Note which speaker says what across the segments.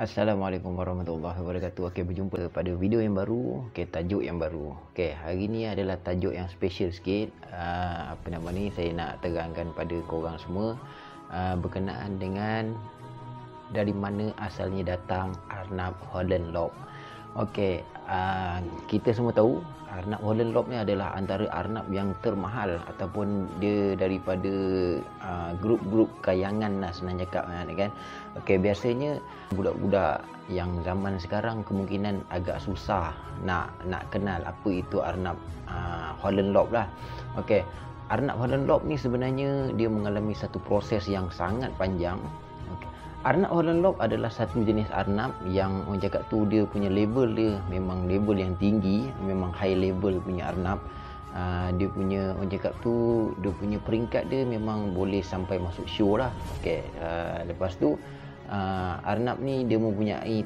Speaker 1: Assalamualaikum warahmatullahi wabarakatuh. Okey, berjumpa pada video yang baru. Okey, tajuk yang baru. Okey, hari ni adalah tajuk yang special sikit. Saya nak terangkan pada korang semua berkenaan dengan dari mana asalnya datang arnab Holland Lob. Okey, kita semua tahu arnab Holland Lob ni adalah antara arnab yang termahal ataupun dia daripada grup-grup kayangan lah senang cakap kan. Okey, biasanya budak-budak yang zaman sekarang kemungkinan agak susah nak kenal apa itu arnab Holland Lob lah. Okey, arnab Holland Lob ni sebenarnya dia mengalami satu proses yang sangat panjang. Arnab Holland Lob adalah satu jenis arnab yang orang cakap tu dia punya level dia memang level yang tinggi, memang high level punya arnab. Dia punya orang cakap tu dia punya peringkat dia memang boleh sampai masuk show lah. Okey, lepas tu arnab ni dia mempunyai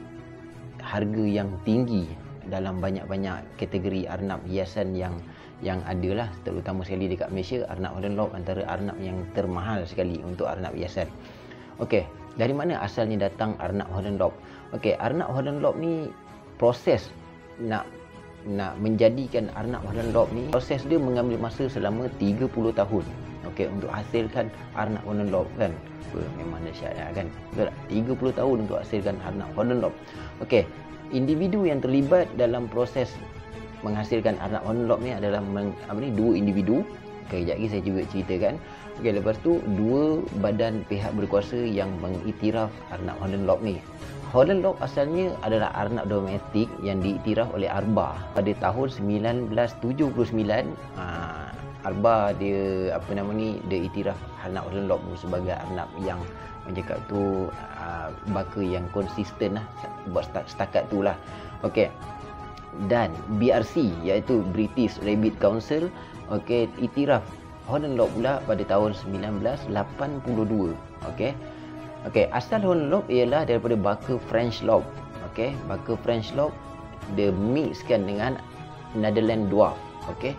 Speaker 1: harga yang tinggi dalam banyak-banyak kategori arnab hiasan yang ada lah, terutama sekali dekat Malaysia. Arnab Holland Lob antara arnab yang termahal sekali untuk arnab hiasan. Okey, dari mana asalnya datang arnab Holland Lob? Okey, arnab Holland Lob ni proses nak menjadikan arnab Holland Lob ni, proses dia mengambil masa selama 30 tahun. Okey, untuk hasilkan arnab Holland Lob kan. Memang dahsyat kan. Betul tak? 30 tahun untuk hasilkan arnab Holland Lob. Okey, individu yang terlibat dalam proses menghasilkan arnab Holland Lob ni adalah dua individu. Okey, kejap lagi saya juga ceritakan. Okey, lepas tu dua badan pihak berkuasa yang mengiktiraf arnab Holland Lob ni. Holland Lob asalnya adalah arnab domestik yang diiktiraf oleh Arba pada tahun 1979. Arba dia dia iktiraf arnab Holland Lob ni sebagai arnab yang orang cakap tu baka yang konsisten lah buat setakat tu lah. Okey, dan BRC iaitu British Rabbit Council iktiraf Holland Lob pula pada tahun 1982. Okey, asal Holland Lob ialah daripada baka French Lob. Okey, baka French Lob dia mixkan dengan Netherland Dwarf. Okey,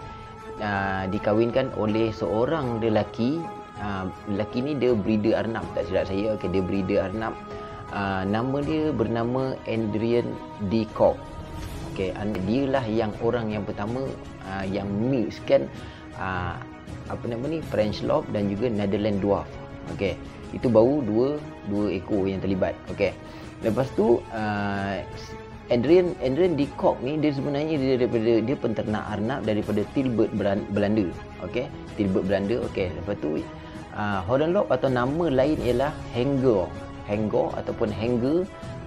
Speaker 1: dikahwinkan oleh seorang lelaki. Lelaki ni dia breeder arnab, tak silap saya. Okey, dia breeder arnab. Nama dia bernama Adrian de Kock. Okey, dialah yang orang yang pertama yang mixkan French Lob dan juga Netherland Dwarf. Okey, itu baru dua ekor yang terlibat. Okey, lepas tu Adrian de Kock ni dia sebenarnya dia penternak arnab daripada Tilburg Belanda. Okey, Tilburg Belanda. Okey, lepas tu Holland Lob atau nama lain ialah Hanger ataupun Hanger.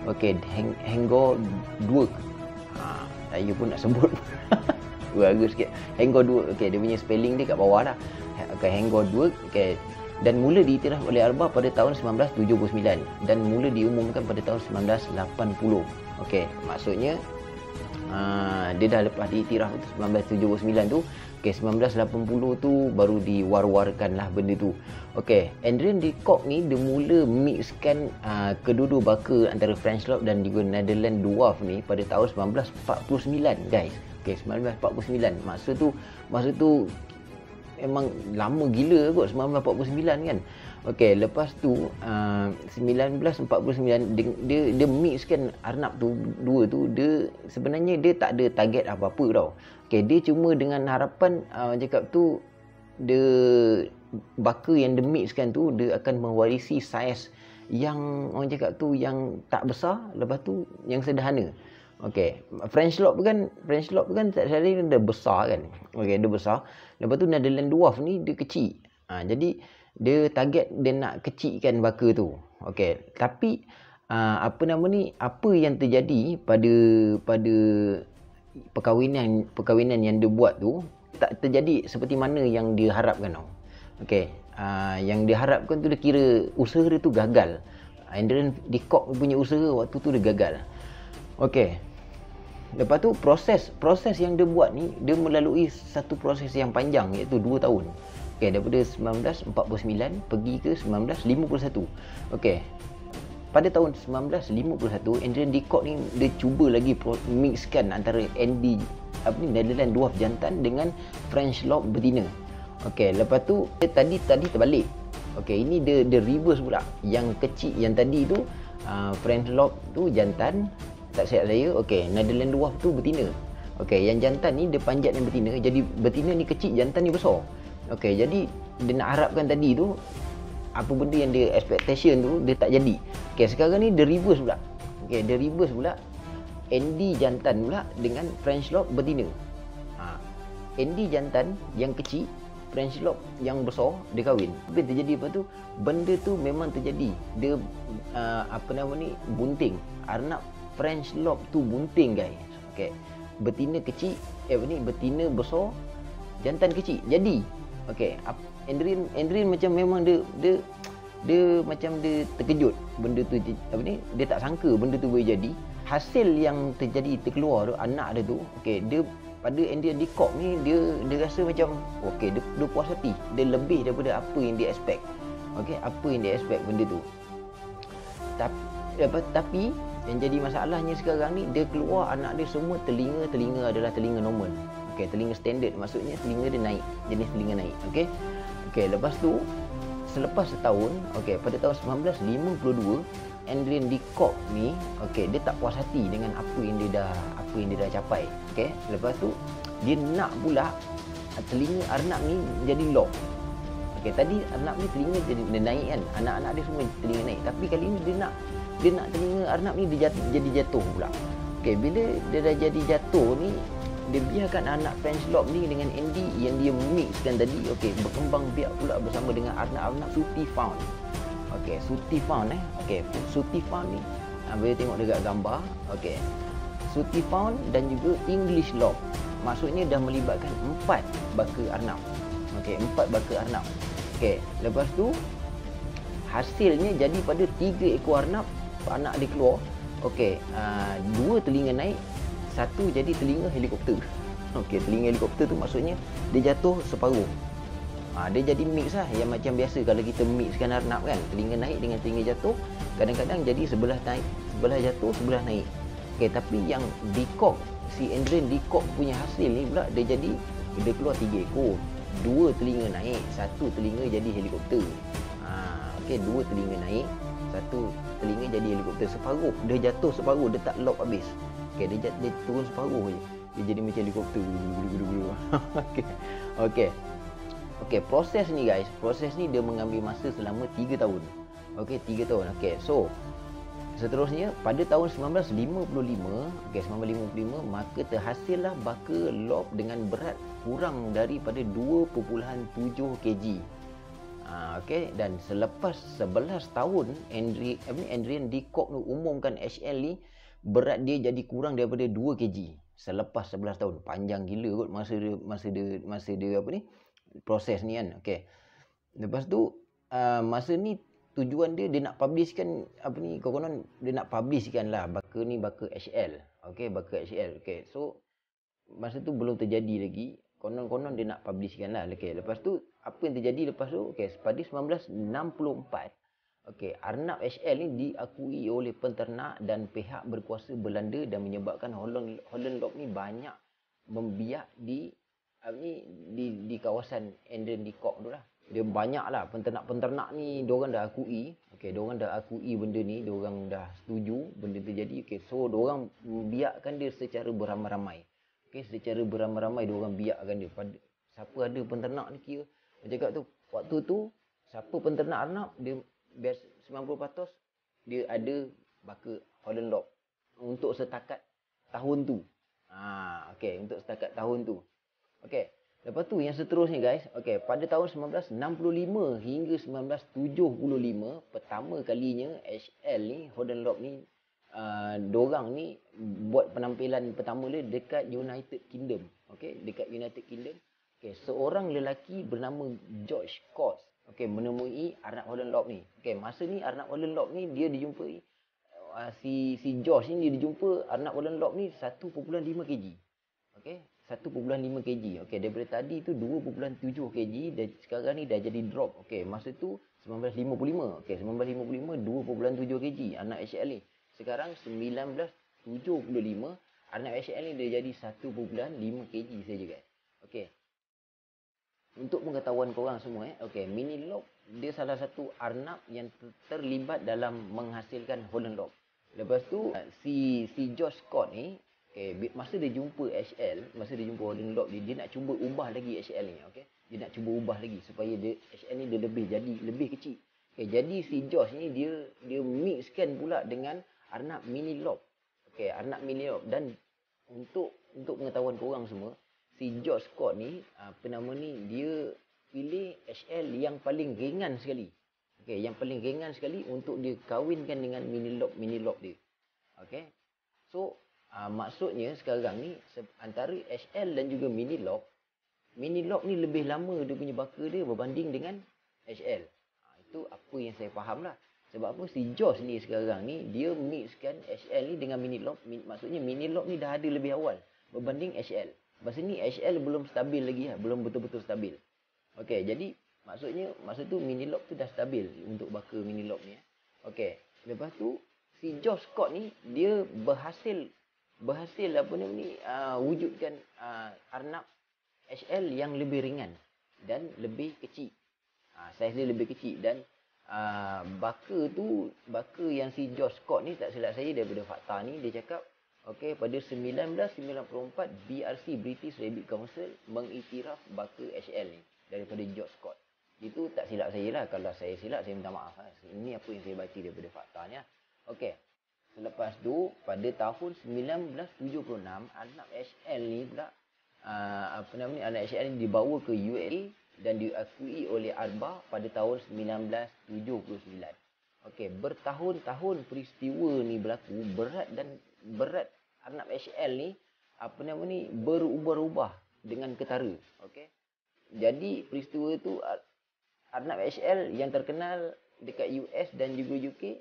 Speaker 1: Okey, Hanger Dwarf. Saya pun nak sebut agak sikit. Hanger Dwarf. Okey, dia punya spelling dia kat bawah lah. Okey, Hanger Dwarf. Okey, dan mula diiktiraf oleh Arba pada tahun 1979 dan mula diumumkan pada tahun 1980. Okey, maksudnya dia dah lepas diiktiraf 1979 tu. Okey, 1980 tu baru diwar-warkan lah benda tu. Okey, Adrian de Kock ni dia mula mixkan kedua-dua baka antara French Lob dan juga Netherland Dwarf ni pada tahun 1949 guys. Okey, 1949. Masa tu memang lama gila kot, 1949 kan. Okey, lepas tu 1949 dia mixkan arnab tu dua tu. Dia sebenarnya dia tak ada target apa-apa tau. Okey, dia cuma dengan harapan cakap tu dia baka yang dia mixkan tu dia akan mewarisi saiz yang orang cakap tu yang tak besar, lepas tu yang sederhana. Okey, French Lob kan tak salah dia besar kan. Okey, dia besar. Lepas tu Netherland Dwarf ni dia kecil. Jadi dia target dia nak kecilkan baka tu. Okey, tapi apa yang terjadi pada perkahwinan yang dia buat tu tak terjadi seperti mana yang dia harapkan tau. Okey, yang dia harapkan tu dia kira usaha dia tu gagal. Adrian de Kock punya usaha waktu tu dia gagal. Okey, lepas tu proses yang dia buat ni dia melalui satu proses yang panjang iaitu 2 tahun. Okey, daripada 1949 pergi ke 1951. Okey, pada tahun 1951 Adrian de Kock ni dia cuba lagi mixkan antara Netherland Dwarf jantan dengan French Lob betina. Okey, lepas tu dia tadi terbalik. Okey, ini dia reverse pula. Yang kecil yang tadi tu French Lob tu jantan, tak silap saya. Okey, Netherland Dwarf tu betina. Okey, yang jantan ni dia panjat yang betina, jadi betina ni kecil, jantan ni besar. Okey, jadi dia nak harapkan tadi tu apa benda yang dia expectation tu dia tak jadi. Okey, sekarang ni dia reverse pula. Okey, dia reverse pula. Andy jantan pula dengan French Lob betina. Andy jantan yang kecil, French Lob yang besar, dia kahwin. Apa yang terjadi lepas tu? Benda tu memang terjadi. Dia bunting. Arnab French Lob tu bunting, guys. Okey. Betina kecil, betina besar, jantan kecil. Jadi, okey, Adrian macam memang dia macam dia terkejut benda tu dia tak sangka benda tu boleh jadi. Hasil yang terkeluar tu, anak dia tu, okey, dia pada Adrian Leacock ni dia rasa macam okey, dia puas hati. Dia lebih daripada apa yang dia expect. Okey, apa yang dia expect benda tu. Tapi yang jadi masalahnya sekarang ni, dia keluar anak dia semua telinga adalah telinga normal. Okey, telinga standard, maksudnya telinga dia naik, jenis telinga naik. Okey, lepas tu selepas setahun, okey, pada tahun 1952, Adrian Leacock ni, okey, dia tak puas hati dengan apa yang dia dah capai. Okey, lepas tu dia nak pula telinga arnab ni jadi lock. Okey, tadi arnab ni telinga dia naik kan, anak-anak dia semua telinga naik, tapi kali ni dia nak telinga arnab ni dia jadi jatuh pula. Okey, bila dia dah jadi jatuh ni, dia biarkan anak French Lob ni dengan Andy yang dia mixkan tadi, okey, berkembang biak pula bersama dengan arnab-arnab Sooty Fawn. Okey, Sooty Fawn okey, Sooty Fawn ni boleh tengok dekat gambar. Okey, Sooty Fawn dan juga English Lob, maksudnya dah melibatkan 4 baka arnab. Okey, 4 baka arnab. Okey, lepas tu hasilnya jadi pada 3 ekor arnab, anak dia keluar. Okey, 2 telinga naik, 1 jadi telinga helikopter. Okey, telinga helikopter tu maksudnya dia jatuh separuh. Dia jadi mix lah, yang macam biasa kalau kita mixkan arnab kan, telinga naik dengan telinga jatuh, kadang-kadang jadi sebelah naik, sebelah jatuh, sebelah naik. Okey, tapi yang Leacock, si Adrian Leacock punya hasil ni pula dia keluar 3 ekor. 2 telinga naik, 1 telinga jadi helikopter. Okey, 2 telinga naik, 1 telinga jadi helikopter. Separuh, dia jatuh separuh, dia tak lock habis. Okey, dia turun separuh je. Dia jadi macam helikopter. Okey. Okey, proses ni guys, proses ni dia mengambil masa selama 3 tahun. Okey, 3 tahun. Okey, so seterusnya pada tahun 1955, okey, 1955 maka terhasillah baka lob dengan berat kurang daripada 2.7 kg. Okey, dan selepas 11 tahun Adrian Leacock umumkan HL ni, berat dia jadi kurang daripada 2 kg selepas 11 tahun. Panjang gila kot masa dia proses ni kan. Okey, lepas tu masa ni tujuan dia nak publishkan konon dia nak publishkan lah baka HL. Okey, baka HL. Okey, so masa tu belum terjadi lagi. Konon dia nak publishkan lah. Okey, lepas tu apa yang terjadi lepas tu? Okey, pada 1964, okey, arnab HL ni diakui oleh penternak dan pihak berkuasa Belanda dan menyebabkan Holland Lob ni banyak membiak di kawasan Adrian Leacock tu lah. Dia banyak lah penternak ni, diorang dah akui. Okey, diorang dah akui benda ni, diorang dah setuju benda tu jadi. Okey, so diorang biakkan dia secara beramai-ramai. Okey, secara beramai-ramai diorang biakkan dia. Siapa ada penternak ni kira macam cakap tu, waktu tu siapa penternak arnab, dia biasa 90% dia ada baka Holland Lob untuk setakat tahun tu. Okey, untuk setakat tahun tu. Okey, lepas tu yang seterusnya guys, okey, pada tahun 1965 hingga 1975 pertama kalinya HL ni, Holland Lob ni, dorang ni buat penampilan pertama dia dekat United Kingdom. Okey, dekat United Kingdom. Okey, seorang lelaki bernama George Coates, okey, menemui arnab Holland Lob ni. Okey, masa ni arnab Holland Lob ni dia dijumpai si George ni, dia dijumpa arnab Holland Lob ni 1.5 kg. Okey, 1.5 kg. Okey, daripada tadi tu 2.7 kg dan sekarang ni dah jadi drop. Okey, masa tu 1955. Okey, 1955 2.7 kg anak HL ni. Sekarang 1975 anak HL ni dia jadi 1.5 kg saja guys. Okey. Untuk pengetahuan korang semua okey, mini lob dia salah satu arnab yang terlibat dalam menghasilkan Holland Lob. Lepas tu si George Scott ni, masa dia jumpa HL, masa dia jumpa Holland Lob dia nak cuba ubah lagi HL ni, okey. Dia nak cuba ubah lagi supaya dia HL ni dia lebih kecil. Jadi si George ni dia mixkan pula dengan arnab mini lob. Arnab mini lob. Dan untuk pengetahuan korang semua, si George Scott ni dia pilih HL yang paling ringan sekali. Yang paling ringan sekali untuk dia kahwinkan dengan mini lob dia. So maksudnya sekarang ni antara HL dan juga mini lob ni lebih lama dia punya baka dia berbanding dengan HL. Itu apa yang saya faham lah. Sebab apa si George ni sekarang ni dia mixkan HL ni dengan mini lob. Maksudnya mini lob ni dah ada lebih awal berbanding HL. Masa ni HL belum stabil lagi lah, belum betul-betul stabil. Jadi masa tu mini lob tu dah stabil untuk baka mini lob ni. Lepas tu si George Scott ni dia berhasil wujudkan arnab HL yang lebih ringan dan lebih kecil. Saiz dia lebih kecil dan baka yang si George Scott ni, tak silap saya daripada fakta ni, dia cakap pada 1994 BRC, British Rabbit Council, mengiktiraf baka HL ni daripada George Scott. Itu tak silap saya lah. Kalau saya silap, saya minta maaf lah. Ini apa yang saya baca daripada faktanya. Selepas tu pada tahun 1976 arnab HL ni pula arnab HL ni dibawa ke USA dan diakui oleh ARBA pada tahun 1979. Bertahun-tahun peristiwa ni berlaku, berat arnab HL ni berubah-ubah dengan ketara. Jadi peristiwa tu arnab HL yang terkenal dekat US dan juga UK,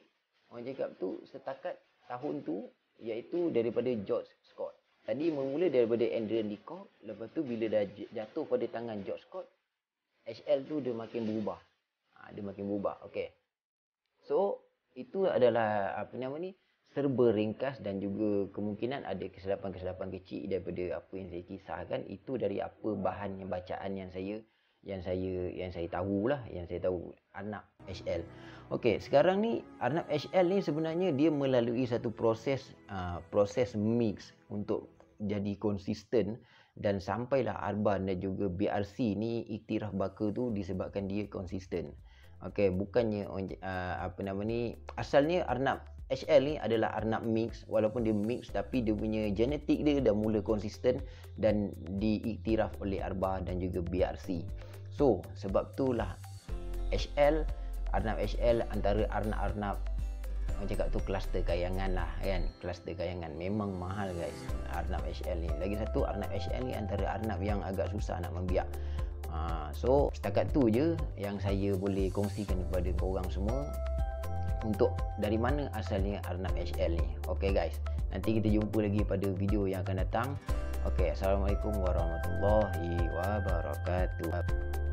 Speaker 1: orang cakap tu setakat tahun tu, iaitu daripada George Scott. Tadi bermula daripada Adrian Leacock, lepas tu bila dah jatuh pada tangan George Scott, HL tu dia makin berubah. So itu adalah serba ringkas dan juga kemungkinan ada kesilapan-kesilapan kecil daripada apa yang saya kisahkan. Itu dari apa bahan yang bacaan yang saya tahu arnab HL. Sekarang ni arnab HL ni sebenarnya dia melalui satu proses mix untuk jadi konsisten, dan sampailah ARBA dan juga BRC ni iktiraf baka tu disebabkan dia konsisten. Bukannya asalnya arnab HL ni adalah arnab mix, walaupun dia mix tapi dia punya genetik dia dah mula konsisten dan diiktiraf oleh ARBA dan juga BRC. So sebab itulah arnab HL antara arnab orang cakap tu kluster kayangan lah kan. Kluster kayangan memang mahal guys arnab HL ni. Lagi satu, arnab HL ni antara arnab yang agak susah nak membiak. So setakat tu je yang saya boleh kongsikan kepada korang semua untuk dari mana asalnya arnab HL ni. Guys, nanti kita jumpa lagi pada video yang akan datang. Assalamualaikum warahmatullahi wabarakatuh.